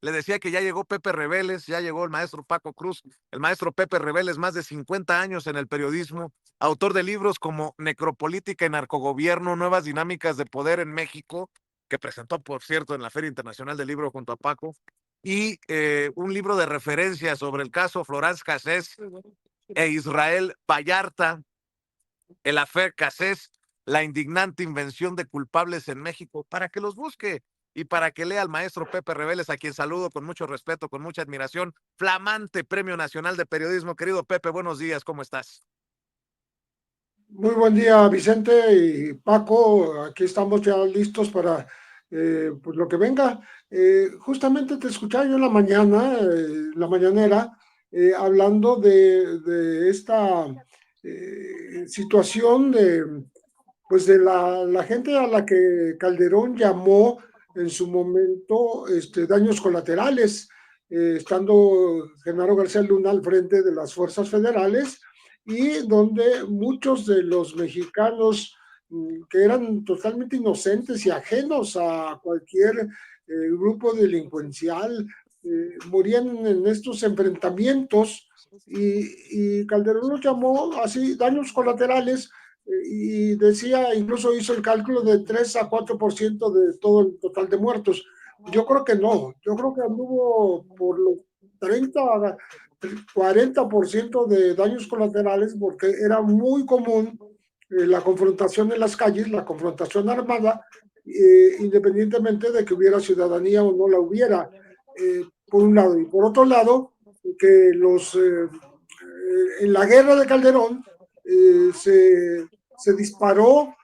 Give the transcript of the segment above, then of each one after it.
Le decía que ya llegó Pepe Reveles, ya llegó el maestro Paco Cruz, el maestro Pepe Reveles, más de 50 años en el periodismo, autor de libros como Necropolítica y Narcogobierno, Nuevas Dinámicas de Poder en México, que presentó, por cierto, en la Feria Internacional del Libro junto a Paco, y un libro de referencia sobre el caso Florence Cassés e Israel Vallarta, el affair Cassés, la indignante invención de culpables en México, para que los busque y para que lea al maestro Pepe Reveles, a quien saludo con mucho respeto, con mucha admiración. Flamante Premio Nacional de Periodismo. Querido Pepe, buenos días, ¿cómo estás? Muy buen día, Vicente y Paco. Aquí estamos ya listos para pues lo que venga. Justamente te escuchaba yo en la mañana, la mañanera, hablando de esta situación pues de la gente a la que Calderón llamó en su momento daños colaterales, estando Genaro García Luna al frente de las fuerzas federales y donde muchos de los mexicanos que eran totalmente inocentes y ajenos a cualquier grupo delincuencial morían en estos enfrentamientos y Calderón los llamó así daños colaterales y decía, incluso hizo el cálculo de 3 a 4% de todo el total de muertos. Yo creo que no, yo creo que anduvo por los 30 a 40% de daños colaterales porque era muy común la confrontación en las calles, la confrontación armada, independientemente de que hubiera ciudadanía o no la hubiera, por un lado. Y por otro lado, que en la guerra de Calderón se disparó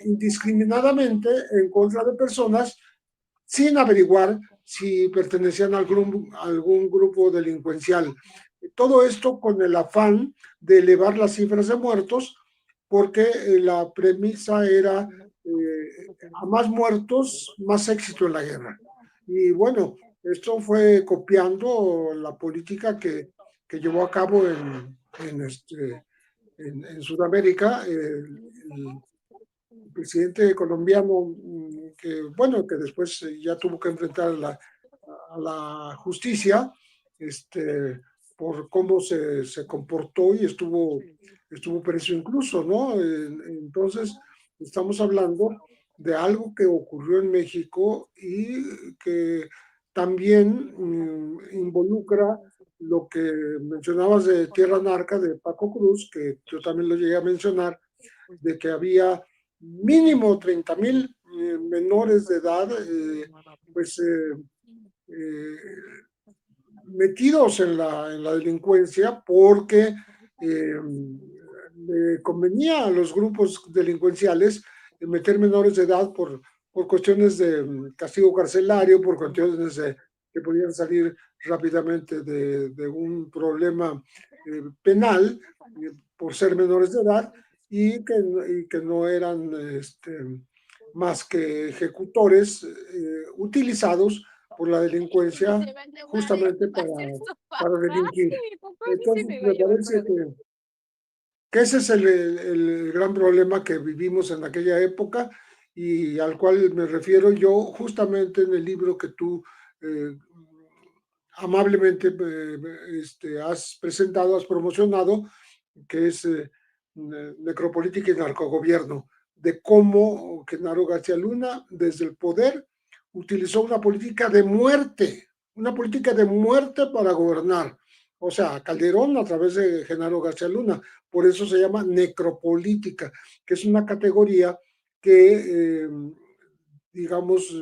indiscriminadamente en contra de personas sin averiguar si pertenecían a algún grupo delincuencial. Todo esto con el afán de elevar las cifras de muertos, porque la premisa era a más muertos, más éxito en la guerra. Y bueno, esto fue copiando la política que llevó a cabo en Sudamérica el presidente colombiano, que bueno, que después ya tuvo que enfrentar a la justicia, por cómo se comportó y estuvo preso incluso, ¿no? Entonces, estamos hablando de algo que ocurrió en México y que también involucra lo que mencionabas de Tierra Narca, de Paco Cruz, que yo también lo llegué a mencionar, de que había mínimo 30,000 menores de edad, pues eh, metidos en la delincuencia porque le convenía a los grupos delincuenciales meter menores de edad por cuestiones de castigo carcelario, por cuestiones que podían salir rápidamente de un problema penal por ser menores de edad y que no eran más que ejecutores utilizados por la delincuencia justamente para delinquir. Entonces, me parece que ese es el gran problema que vivimos en aquella época y al cual me refiero yo justamente en el libro que tú eh, amablemente has presentado, has promocionado, que es Necropolítica y Narcogobierno, de cómo Genaro García Luna, desde el poder, utilizó una política de muerte para gobernar. O sea, Calderón a través de Genaro García Luna. Por eso se llama necropolítica, que es una categoría que, digamos,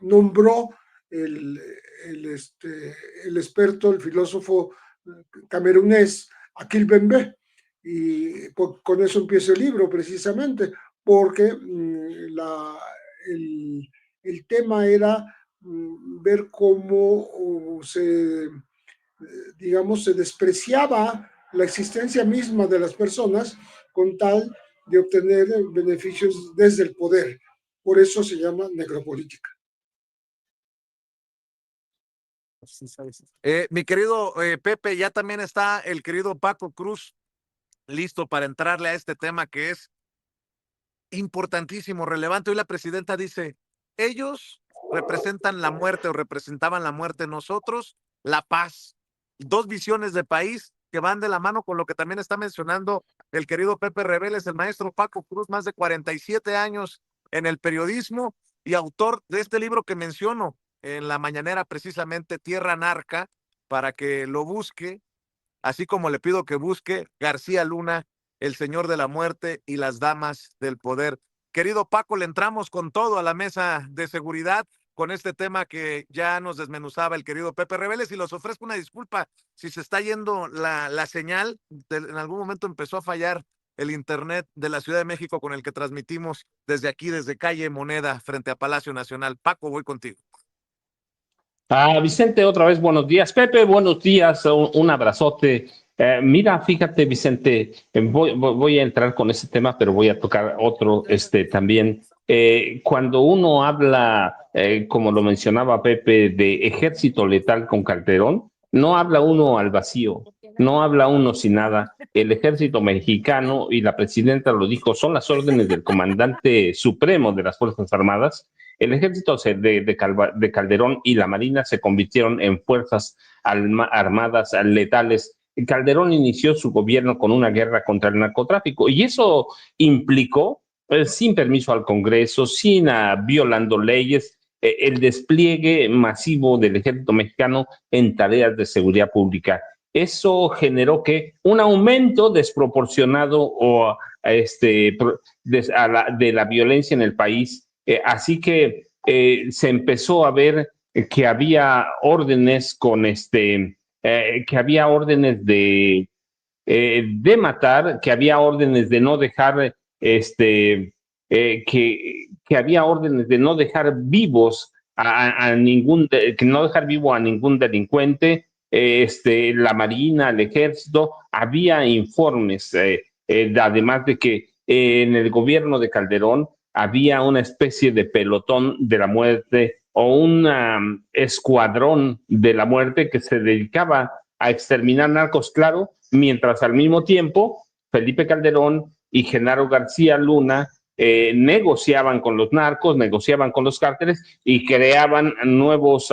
nombró el, el experto, el filósofo camerunés Akil Bembe. Y con eso empieza el libro, precisamente, porque el tema era ver cómo digamos, se despreciaba la existencia misma de las personas con tal de obtener beneficios desde el poder. Por eso se llama necropolítica. Mi querido Pepe, ya también está el querido Paco Cruz listo para entrarle a este tema que es importantísimo, relevante. Hoy la presidenta dice, ellos representan la muerte o representaban la muerte, nosotros la paz. Dos visiones de país que van de la mano con lo que también está mencionando el querido Pepe Reveles, el maestro Paco Cruz, más de 47 años en el periodismo y autor de este libro que menciono en la mañanera, precisamente Tierra Narca, para que lo busque, así como le pido que busque García Luna, El Señor de la Muerte y las Damas del Poder. Querido Paco, le entramos con todo a la mesa de seguridad con este tema que ya nos desmenuzaba el querido Pepe Reveles, y los ofrezco una disculpa si se está yendo la señal. En algún momento empezó a fallar el internet de la Ciudad de México con el que transmitimos desde aquí, desde Calle Moneda, frente a Palacio Nacional. Paco, voy contigo. Vicente, otra vez buenos días. Pepe, buenos días, un abrazote. Mira, fíjate, Vicente, voy a entrar con ese tema, pero voy a tocar otro también. Cuando uno habla, como lo mencionaba Pepe, de ejército letal con Calderón, no habla uno al vacío, no habla uno sin nada. El ejército mexicano, y la presidenta lo dijo, son las órdenes del comandante supremo de las Fuerzas Armadas. El ejército de Calderón y la Marina se convirtieron en fuerzas armadas letales. Calderón inició su gobierno con una guerra contra el narcotráfico y eso implicó, sin permiso al Congreso, violando leyes, el despliegue masivo del ejército mexicano en tareas de seguridad pública. Eso generó que un aumento desproporcionado de la violencia en el país. Así que se empezó a ver que había órdenes que había órdenes de matar, que había órdenes de no dejar, que había órdenes de no dejar vivos que no dejar vivo a ningún delincuente. La Marina, el Ejército, había informes, además de que en el gobierno de Calderón había una especie de pelotón de la muerte o un escuadrón de la muerte que se dedicaba a exterminar narcos, claro, mientras al mismo tiempo Felipe Calderón y Genaro García Luna negociaban con los narcos, negociaban con los cárteles y creaban nuevos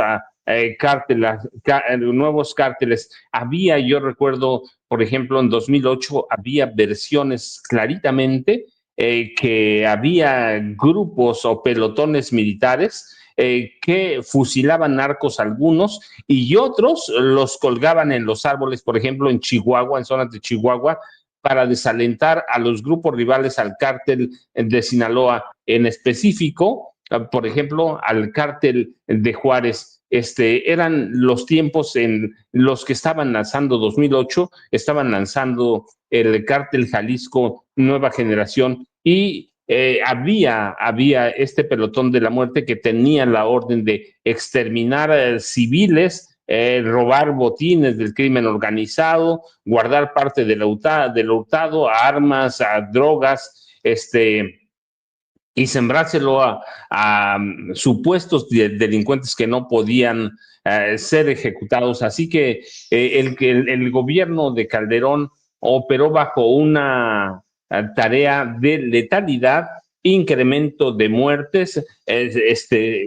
cárteles. Había, yo recuerdo, por ejemplo, en 2008 había versiones claritamente que había grupos o pelotones militares que fusilaban narcos algunos y otros los colgaban en los árboles, por ejemplo, en Chihuahua, en zonas de Chihuahua, para desalentar a los grupos rivales al cártel de Sinaloa, en específico, por ejemplo, al cártel de Juárez. Eran los tiempos en los que estaban lanzando 2008, estaban lanzando el cártel Jalisco Nueva Generación y había este pelotón de la muerte que tenía la orden de exterminar civiles, robar botines del crimen organizado, guardar parte del hurtado, a armas, a drogas, y sembrárselo a supuestos delincuentes que no podían ser ejecutados. Así que el gobierno de Calderón operó bajo una tarea de letalidad, incremento de muertes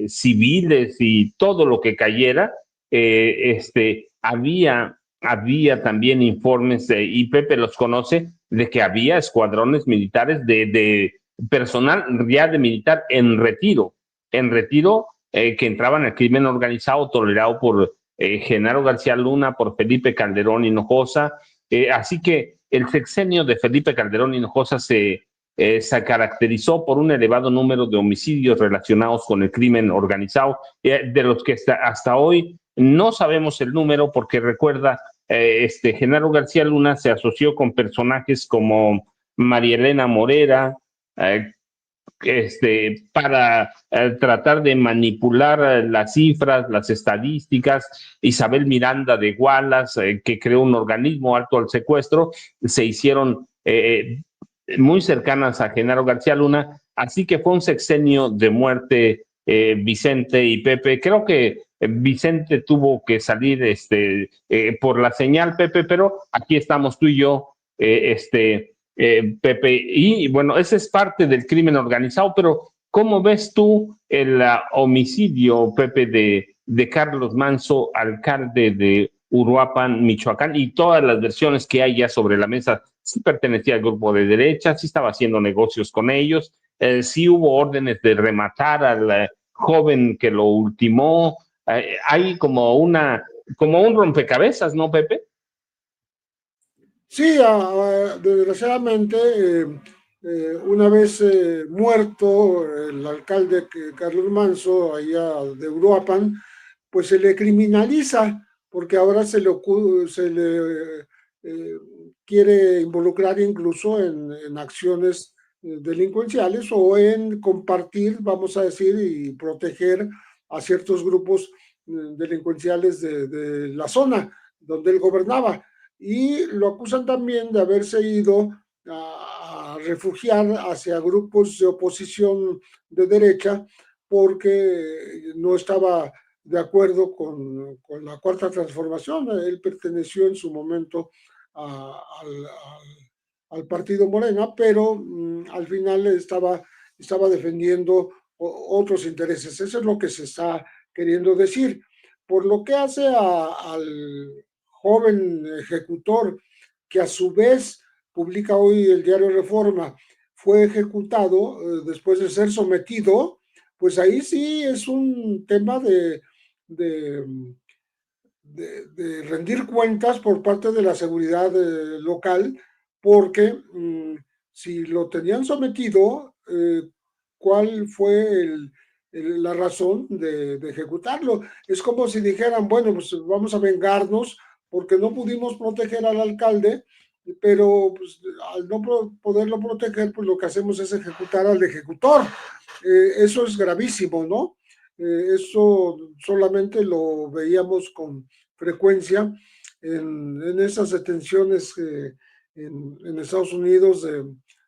civiles y todo lo que cayera. Había también informes, y Pepe los conoce, de que había escuadrones militares de personal ya de militar en retiro, que entraban al crimen organizado tolerado por Genaro García Luna, por Felipe Calderón Hinojosa. Así que el sexenio de Felipe Calderón Hinojosa se caracterizó por un elevado número de homicidios relacionados con el crimen organizado, de los que hasta hoy no sabemos el número, porque recuerda, Genaro García Luna se asoció con personajes como María Elena Morera, para tratar de manipular las cifras, las estadísticas. Isabel Miranda de Gualas, que creó un organismo alto al secuestro, se hicieron muy cercanas a Genaro García Luna, así que fue un sexenio de muerte, Vicente y Pepe. Creo que Vicente tuvo que salir por la señal, Pepe, pero aquí estamos tú y yo, Pepe, y bueno, ese es parte del crimen organizado, pero ¿Cómo ves tú el homicidio, Pepe, de Carlos Manso, alcalde de Uruapan, Michoacán, y todas las versiones que hay ya sobre la mesa? Sí pertenecía al grupo de derecha, sí estaba haciendo negocios con ellos, sí hubo órdenes de rematar al joven que lo ultimó. Hay como un rompecabezas, ¿no, Pepe? Sí, desgraciadamente, una vez muerto el alcalde Carlos Manso, allá de Uruapan, pues se le criminaliza, porque ahora se le quiere involucrar incluso en acciones delincuenciales o en compartir, vamos a decir, y proteger a ciertos grupos delincuenciales de la zona donde él gobernaba. Y lo acusan también de haberse ido a refugiar hacia grupos de oposición de derecha porque no estaba de acuerdo con la Cuarta Transformación. Él perteneció en su momento al partido Morena, pero al final estaba defendiendo otros intereses. Eso es lo que se está queriendo decir. Por lo que hace al joven ejecutor, que a su vez publica hoy el diario Reforma, fue ejecutado después de ser sometido, pues ahí sí es un tema de, de rendir cuentas por parte de la seguridad local, porque si lo tenían sometido, ¿cuál fue la razón de ejecutarlo? Es como si dijeran, bueno, pues vamos a vengarnos porque no pudimos proteger al alcalde, pero pues, al no poderlo proteger, pues lo que hacemos es ejecutar al ejecutor. Eso es gravísimo, ¿no? Eso solamente lo veíamos con frecuencia en esas detenciones en Estados Unidos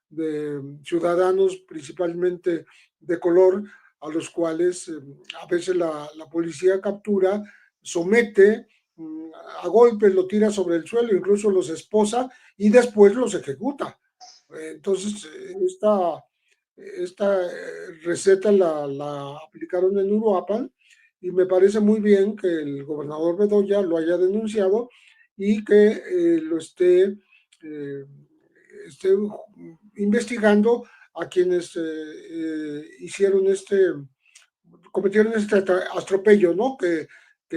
de ciudadanos principalmente de color, a los cuales a veces la policía captura, somete a golpes, lo tira sobre el suelo, incluso los esposa y después los ejecuta. Entonces, esta receta la aplicaron en Uruapan y me parece muy bien que el gobernador Bedoya lo haya denunciado y que esté investigando a quienes cometieron este atropello, ¿no? Que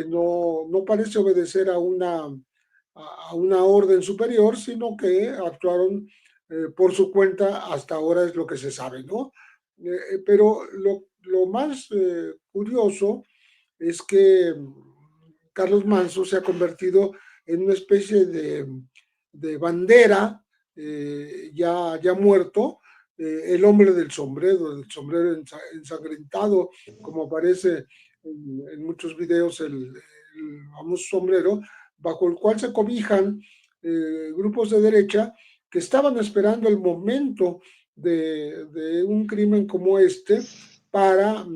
no parece obedecer a una orden superior, sino que actuaron por su cuenta, hasta ahora es lo que se sabe, ¿no? Pero lo más curioso es que Carlos Manso se ha convertido en una especie de bandera, ya muerto, el hombre del sombrero, el sombrero ensangrentado, como aparece en muchos videos, el famoso sombrero, bajo el cual se cobijan grupos de derecha que estaban esperando el momento de un crimen como este para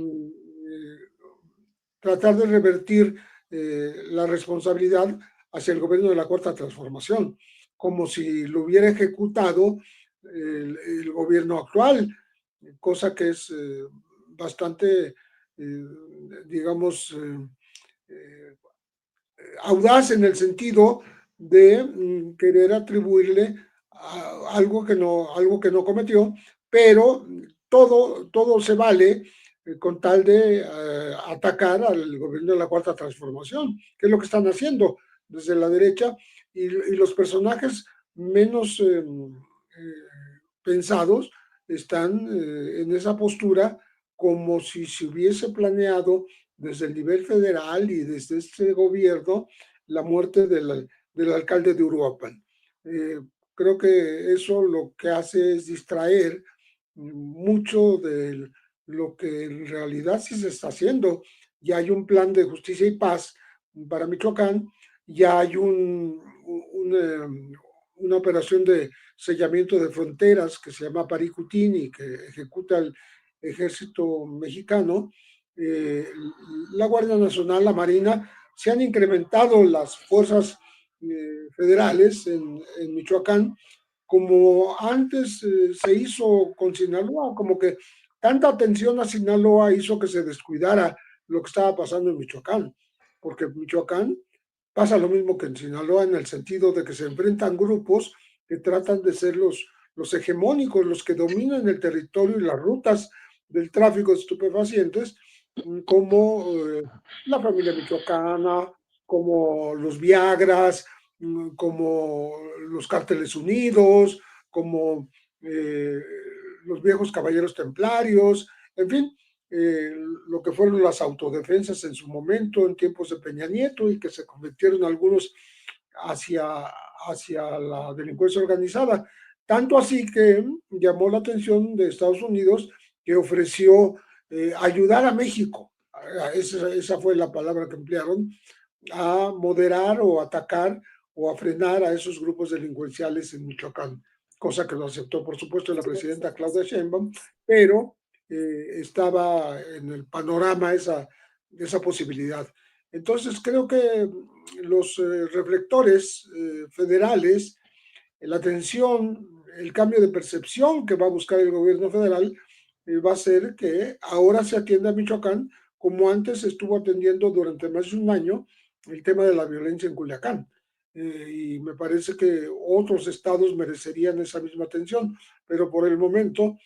tratar de revertir la responsabilidad hacia el gobierno de la Cuarta Transformación, como si lo hubiera ejecutado el gobierno actual, cosa que es bastante, digamos, audaz en el sentido de querer atribuirle algo que no cometió, pero todo se vale con tal de atacar al gobierno de la Cuarta Transformación, que es lo que están haciendo desde la derecha, y los personajes menos pensados están en esa postura como si se hubiese planeado desde el nivel federal y desde este gobierno la muerte del alcalde de Uruapan. Creo que eso lo que hace es distraer mucho de lo que en realidad sí se está haciendo. Ya hay un plan de justicia y paz para Michoacán, ya hay una operación de sellamiento de fronteras que se llama Paricutini, que ejecuta el ejército mexicano, la Guardia Nacional, la Marina, se han incrementado las fuerzas federales en Michoacán, como antes se hizo con Sinaloa, como que tanta atención a Sinaloa hizo que se descuidara lo que estaba pasando en Michoacán, porque en Michoacán pasa lo mismo que en Sinaloa en el sentido de que se enfrentan grupos que tratan de ser los hegemónicos, los que dominan el territorio y las rutas del tráfico de estupefacientes, como la familia michoacana, como los Viagras, como los Cárteles Unidos, como los viejos caballeros templarios, en fin, lo que fueron las autodefensas en su momento, en tiempos de Peña Nieto, y que se convirtieron algunos hacia la delincuencia organizada. Tanto así que llamó la atención de Estados Unidos, que ofreció ayudar a México, esa fue la palabra que emplearon, a moderar o atacar o a frenar a esos grupos delincuenciales en Michoacán, cosa que lo aceptó, por supuesto, la presidenta Claudia Sheinbaum, pero estaba en el panorama esa posibilidad. Entonces, creo que los reflectores federales, la atención, el cambio de percepción que va a buscar el gobierno federal va a ser que ahora se atienda a Michoacán como antes estuvo atendiendo durante más de un año el tema de la violencia en Culiacán. Y me parece que otros estados merecerían esa misma atención, pero por el momento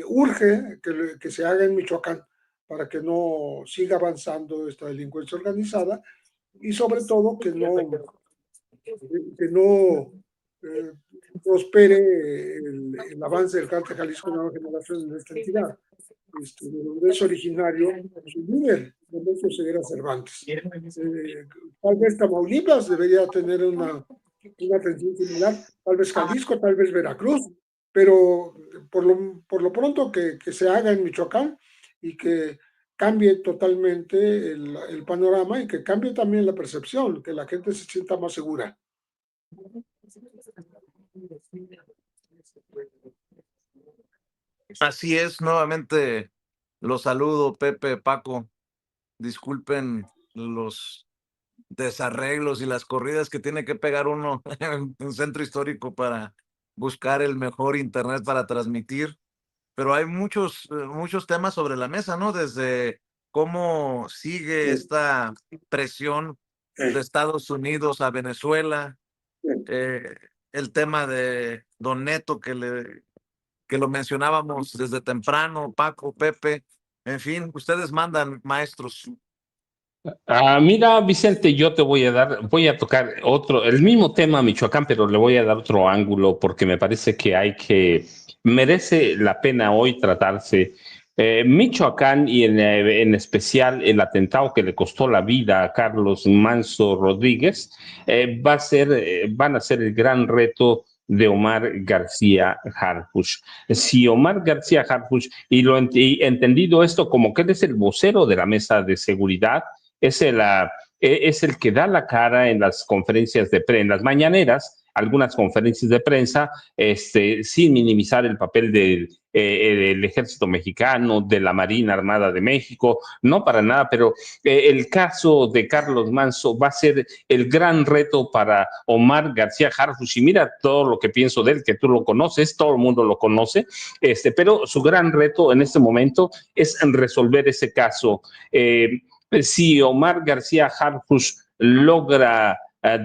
urge que se haga en Michoacán para que no siga avanzando esta delincuencia organizada y sobre todo que no prospere el avance del Cártel Jalisco Nueva Generación en esta entidad, de donde es originario su líder, Ernesto Ceguera Cervantes. Tal vez Tamaulipas debería tener una atención similar, tal vez Jalisco, tal vez Veracruz, pero por lo pronto que se haga en Michoacán y que cambie totalmente el panorama y que cambie también la percepción, que la gente se sienta más segura. Así es, nuevamente los saludo, Pepe, Paco. Disculpen los desarreglos y las corridas que tiene que pegar uno en un centro histórico para buscar el mejor internet para transmitir, pero hay muchos temas sobre la mesa, ¿no? Desde cómo sigue esta presión de Estados Unidos a Venezuela, el tema de Don Neto que lo mencionábamos desde temprano, Paco, Pepe, en fin, ustedes mandan, maestros. Mira, Vicente, yo te voy a tocar el mismo tema Michoacán, pero le voy a dar otro ángulo porque me parece que merece la pena hoy tratarse. Michoacán y en especial el atentado que le costó la vida a Carlos Manso Rodríguez van a ser el gran reto de Omar García Harfuch. Si Omar García Harfuch, y entendido esto como que él es el vocero de la mesa de seguridad, es el que da la cara en las conferencias de prensa, en las mañaneras, algunas conferencias de prensa, sin minimizar el papel del ejército mexicano, de la Marina Armada de México, no para nada, pero el caso de Carlos Manso va a ser el gran reto para Omar García Harfuch. Y mira todo lo que pienso de él, que tú lo conoces, todo el mundo lo conoce, pero su gran reto en este momento es resolver ese caso. Si Omar García Harfuch logra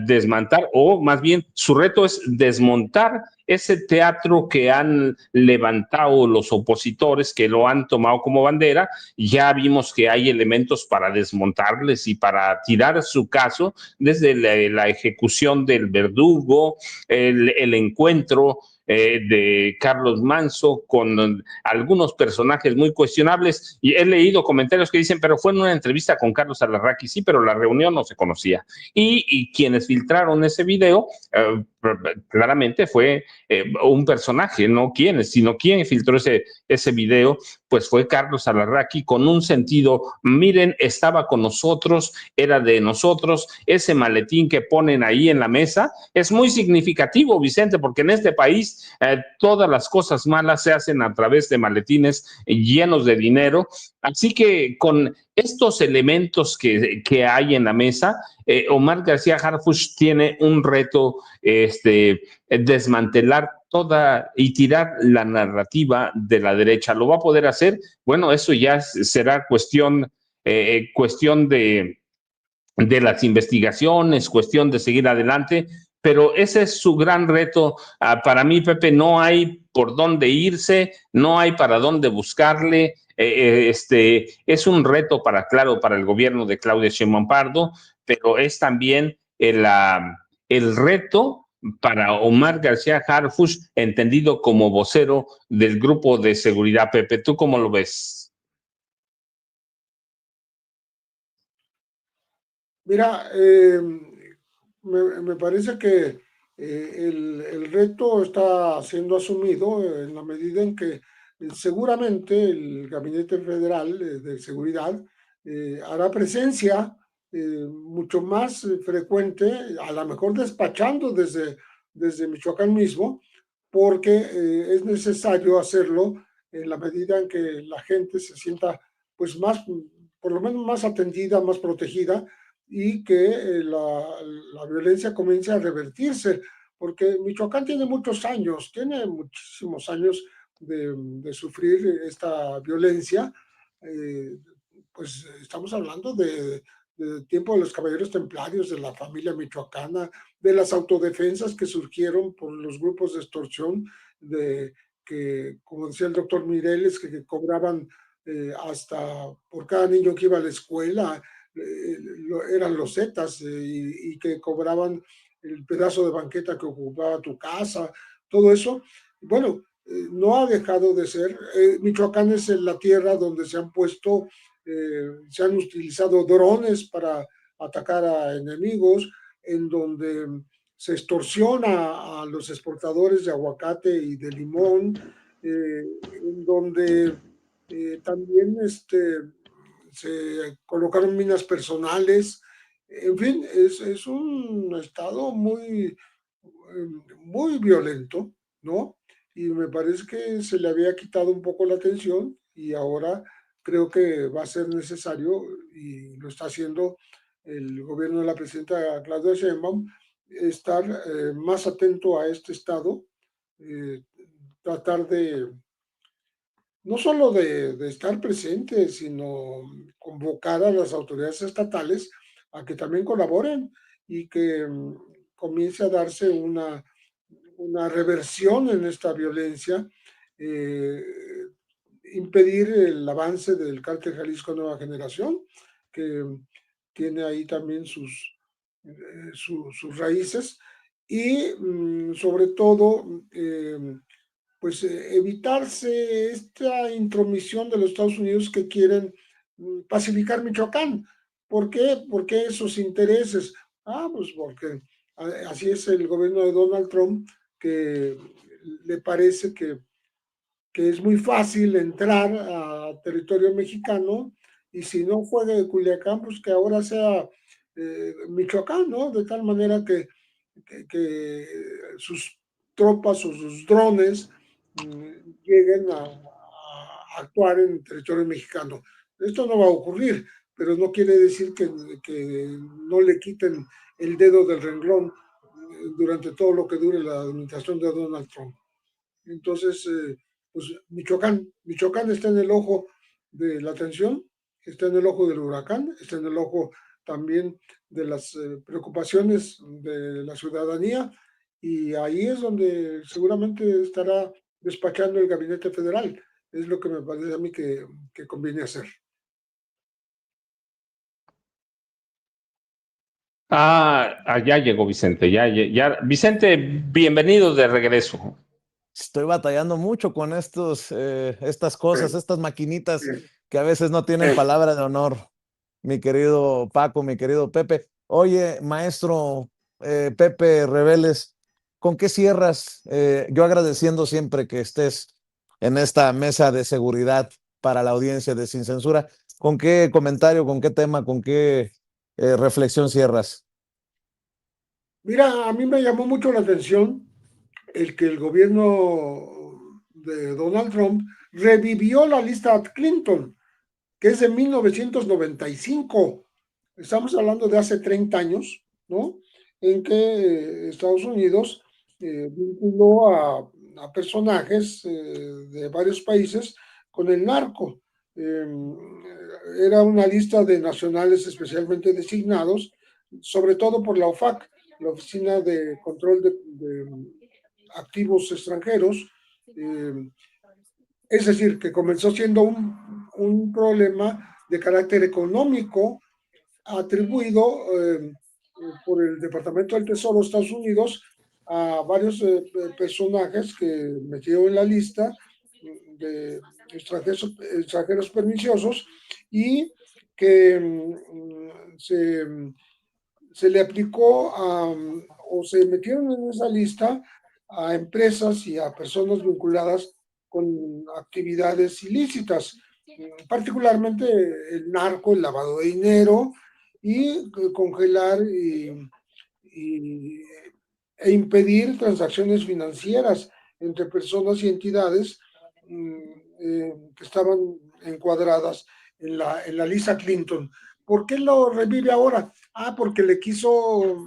desmontar, o más bien su reto es desmontar ese teatro que han levantado los opositores, que lo han tomado como bandera. Ya vimos que hay elementos para desmontarles y para tirar su caso, desde la ejecución del verdugo, el encuentro de Carlos Manso con algunos personajes muy cuestionables, y he leído comentarios que dicen, pero fue en una entrevista con Carlos Alarraqui, sí, pero la reunión no se conocía, y quienes filtraron ese video claramente fue un personaje, no quienes, sino quien filtró ese video, pues fue Carlos Alarraqui, con un sentido, miren, estaba con nosotros, era de nosotros, ese maletín que ponen ahí en la mesa es muy significativo, Vicente, porque en este país todas las cosas malas se hacen a través de maletines llenos de dinero, así que con estos elementos que hay en la mesa, Omar García Harfuch tiene un reto, desmantelar toda y tirar la narrativa de la derecha. ¿Lo va a poder hacer? Bueno, eso ya será cuestión de las investigaciones, cuestión de seguir adelante, pero ese es su gran reto. Para mí, Pepe, no hay por dónde irse, no hay para dónde buscarle. Es un reto claro, para el gobierno de Claudia Sheinbaum Pardo, pero es también el reto para Omar García Harfuch, entendido como vocero del grupo de seguridad. Pepe, ¿tú cómo lo ves? Mira, me parece que el reto está siendo asumido en la medida en que seguramente el Gabinete Federal de Seguridad hará presencia mucho más frecuente, a lo mejor despachando desde Michoacán mismo, porque es necesario hacerlo en la medida en que la gente se sienta pues más, por lo menos más atendida, más protegida, y que la violencia comience a revertirse, porque Michoacán tiene muchos años, tiene muchísimos años de sufrir esta violencia. Pues estamos hablando de tiempo de los caballeros templarios, de la familia michoacana, de las autodefensas que surgieron por los grupos de extorsión, como decía el doctor Mireles, que cobraban hasta por cada niño que iba a la escuela, eran los zetas y que cobraban el pedazo de banqueta que ocupaba tu casa, todo eso. Bueno, no ha dejado de ser. Michoacán es la tierra donde se se han utilizado drones para atacar a enemigos, en donde se extorsiona a los exportadores de aguacate y de limón, en donde también se colocaron minas personales. En fin, es un estado muy violento, ¿no? Y me parece que se le había quitado un poco la atención y ahora creo que va a ser necesario, y lo está haciendo el gobierno de la presidenta Claudia Sheinbaum, estar más atento a este estado, tratar de no solo de estar presente, sino convocar a las autoridades estatales a que también colaboren y que comience a darse una reversión en esta violencia, eh, impedir el avance del Cártel Jalisco Nueva Generación, que tiene ahí también sus raíces, y sobre todo pues evitarse esta intromisión de los Estados Unidos que quieren pacificar Michoacán. ¿Por qué? Porque esos intereses. Pues porque así es el gobierno de Donald Trump, que le parece que es muy fácil entrar a territorio mexicano, y si no fue de Culiacán, pues que ahora sea Michoacán, ¿no? De tal manera que sus tropas o sus drones lleguen a actuar en territorio mexicano. Esto no va a ocurrir, pero no quiere decir que no le quiten el dedo del renglón durante todo lo que dure la administración de Donald Trump. Entonces, pues Michoacán está en el ojo de la atención, está en el ojo del huracán, está en el ojo también de las preocupaciones de la ciudadanía, y ahí es donde seguramente estará despachando el gabinete federal. Es lo que me parece a mí que conviene hacer. Ya llegó Vicente, Vicente, bienvenido de regreso. Estoy batallando mucho con estas cosas, estas maquinitas que a veces no tienen palabra de honor, mi querido Paco, mi querido Pepe. Oye, maestro Pepe Reveles, ¿con qué cierras? Yo agradeciendo siempre que estés en esta mesa de seguridad para la audiencia de Sin Censura. ¿Con qué comentario, con qué tema, con qué reflexión cierras? Mira, a mí me llamó mucho la atención el que el gobierno de Donald Trump revivió la lista Clinton, que es de 1995. Estamos hablando de hace 30 años, ¿no? En que Estados Unidos vinculó a personajes de varios países con el narco. Era una lista de nacionales especialmente designados, sobre todo por la OFAC, la Oficina de Control de Activos Extranjeros. Es decir, que comenzó siendo un problema de carácter económico atribuido por el Departamento del Tesoro de Estados Unidos a varios personajes que metieron en la lista de extranjeros perniciosos y que se le aplicó o se metieron en esa lista a empresas y a personas vinculadas con actividades ilícitas, particularmente el narco, el lavado de dinero y congelar e impedir transacciones financieras entre personas y entidades que estaban encuadradas en la lista Clinton. ¿Por qué lo revive ahora? Porque le quiso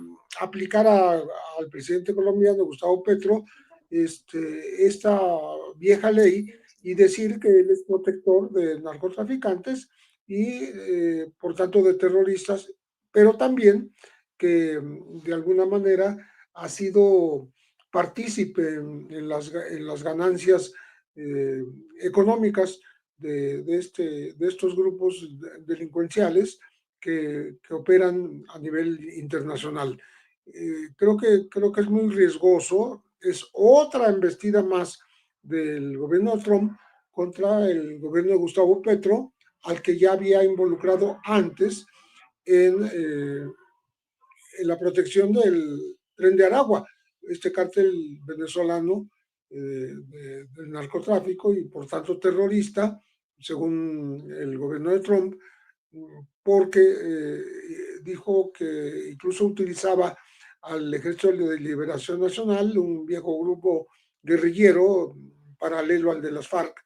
aplicar al presidente colombiano Gustavo Petro esta vieja ley y decir que él es protector de narcotraficantes y por tanto de terroristas, pero también que de alguna manera ha sido partícipe en las ganancias económicas de estos grupos delincuenciales que operan a nivel internacional. Creo que es muy riesgoso, es otra embestida más del gobierno de Trump contra el gobierno de Gustavo Petro, al que ya había involucrado antes en la protección del Tren de Aragua, este cártel venezolano del narcotráfico y por tanto terrorista, según el gobierno de Trump, porque dijo que incluso utilizaba al Ejército de Liberación Nacional, un viejo grupo guerrillero paralelo al de las FARC,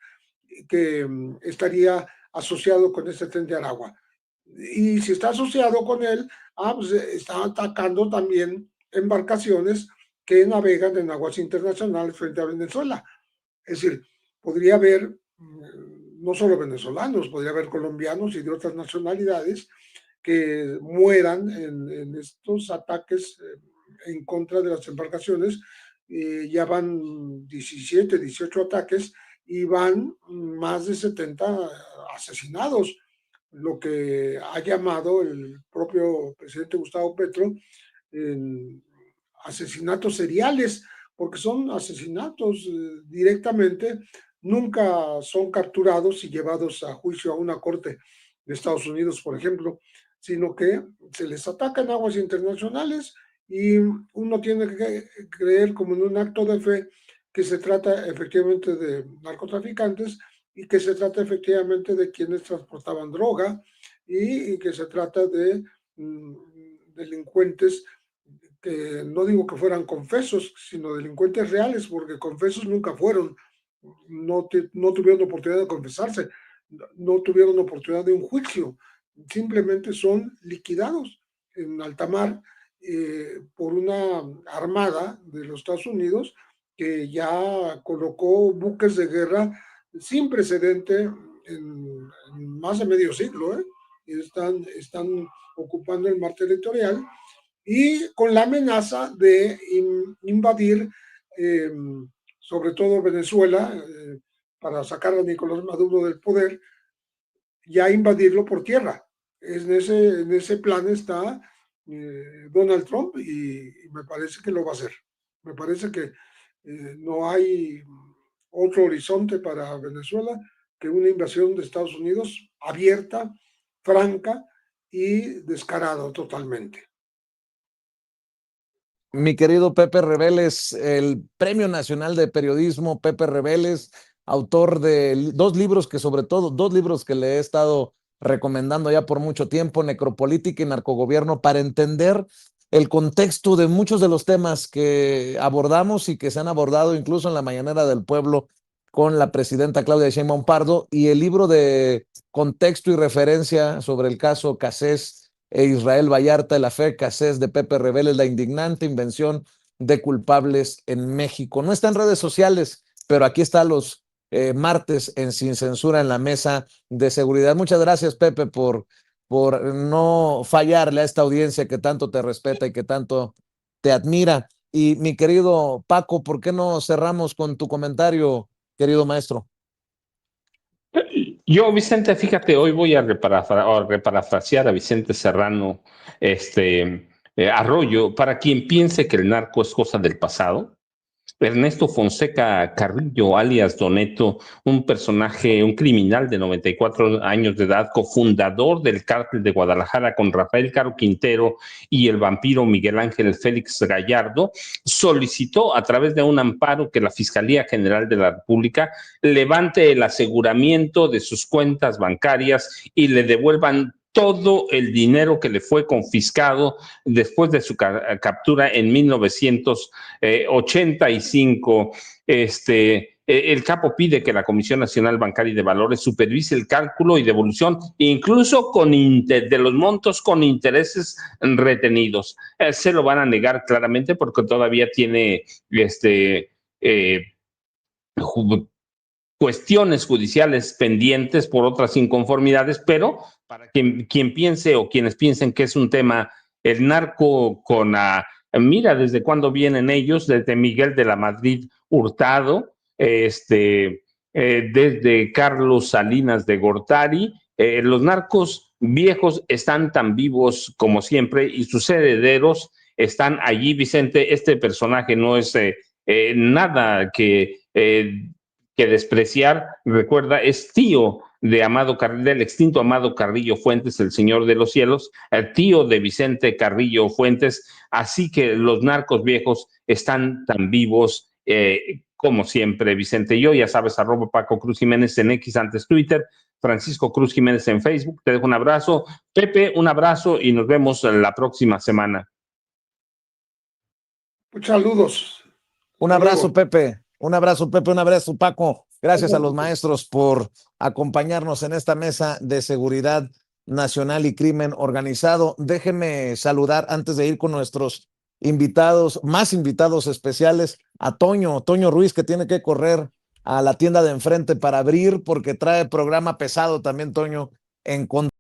que estaría asociado con este Tren de Aragua. Y si está asociado con él, pues está atacando también embarcaciones que navegan en aguas internacionales frente a Venezuela. Es decir, podría haber no solo venezolanos, podría haber colombianos y de otras nacionalidades que mueran en estos ataques en contra de las embarcaciones. Ya van 17, 18 ataques y van más de 70 asesinados, lo que ha llamado el propio presidente Gustavo Petro asesinatos seriales, porque son asesinatos directamente, nunca son capturados y llevados a juicio a una corte de Estados Unidos, por ejemplo, sino que se les ataca en aguas internacionales y uno tiene que creer como en un acto de fe que se trata efectivamente de narcotraficantes y que se trata efectivamente de quienes transportaban droga y que se trata de delincuentes que no digo que fueran confesos, sino delincuentes reales, porque confesos nunca fueron, no tuvieron oportunidad de confesarse, no tuvieron oportunidad de un juicio, simplemente son liquidados en alta mar por una armada de los Estados Unidos que ya colocó buques de guerra sin precedente en más de medio siglo, y están ocupando el mar territorial y con la amenaza de invadir sobre todo Venezuela para sacar a Nicolás Maduro del poder, ya invadirlo por tierra. En ese plan está Donald Trump y me parece que lo va a hacer. Me parece que no hay otro horizonte para Venezuela que una invasión de Estados Unidos abierta, franca y descarada totalmente. Mi querido Pepe Reveles, el Premio Nacional de Periodismo, Pepe Reveles, autor de dos libros que le he estado recomendando ya por mucho tiempo, Necropolítica y Narcogobierno, para entender el contexto de muchos de los temas que abordamos y que se han abordado incluso en la Mañanera del Pueblo con la presidenta Claudia Sheinbaum Pardo, y el libro de contexto y referencia sobre el caso Cassés e Israel Vallarta, la fe Cassés de Pepe Reveles, la indignante invención de culpables en México. No está en redes sociales, pero aquí está los martes en Sin Censura en la mesa de seguridad. Muchas gracias, Pepe, por no fallarle a esta audiencia que tanto te respeta y que tanto te admira. Y mi querido Paco, ¿por qué no cerramos con tu comentario, querido maestro? Yo, Vicente, fíjate, hoy voy a reparafrasear a Vicente Serrano Arroyo, para quien piense que el narco es cosa del pasado. Ernesto Fonseca Carrillo, alias Doneto, un personaje, un criminal de 94 años de edad, cofundador del Cártel de Guadalajara con Rafael Caro Quintero y el vampiro Miguel Ángel Félix Gallardo, solicitó a través de un amparo que la Fiscalía General de la República levante el aseguramiento de sus cuentas bancarias y le devuelvan todo el dinero que le fue confiscado después de su captura en 1985. El capo pide que la Comisión Nacional Bancaria y de Valores supervise el cálculo y devolución, incluso de los montos con intereses retenidos. Se lo van a negar claramente porque todavía tiene cuestiones judiciales pendientes por otras inconformidades, pero para quien piense o quienes piensen que es un tema, el narco mira desde cuándo vienen ellos, desde Miguel de la Madrid Hurtado, desde Carlos Salinas de Gortari, los narcos viejos están tan vivos como siempre y sus herederos están allí, Vicente. Este personaje no es nada que despreciar. Recuerda, es tío de Amado Carrillo, del extinto Amado Carrillo Fuentes, el Señor de los Cielos, el tío de Vicente Carrillo Fuentes. Así que los narcos viejos están tan vivos como siempre, Vicente. Yo, ya sabes, @ Paco Cruz Jiménez en X, antes Twitter, Francisco Cruz Jiménez en Facebook. Te dejo un abrazo. Pepe, un abrazo y nos vemos la próxima semana. Muchos saludos. Un abrazo, Pepe. Un abrazo, Pepe. Un abrazo, Paco. Gracias a los maestros por acompañarnos en esta mesa de seguridad nacional y crimen organizado. Déjenme saludar antes de ir con nuestros invitados, más invitados especiales, a Toño Ruiz, que tiene que correr a la tienda de enfrente para abrir porque trae programa pesado también, Toño, en contra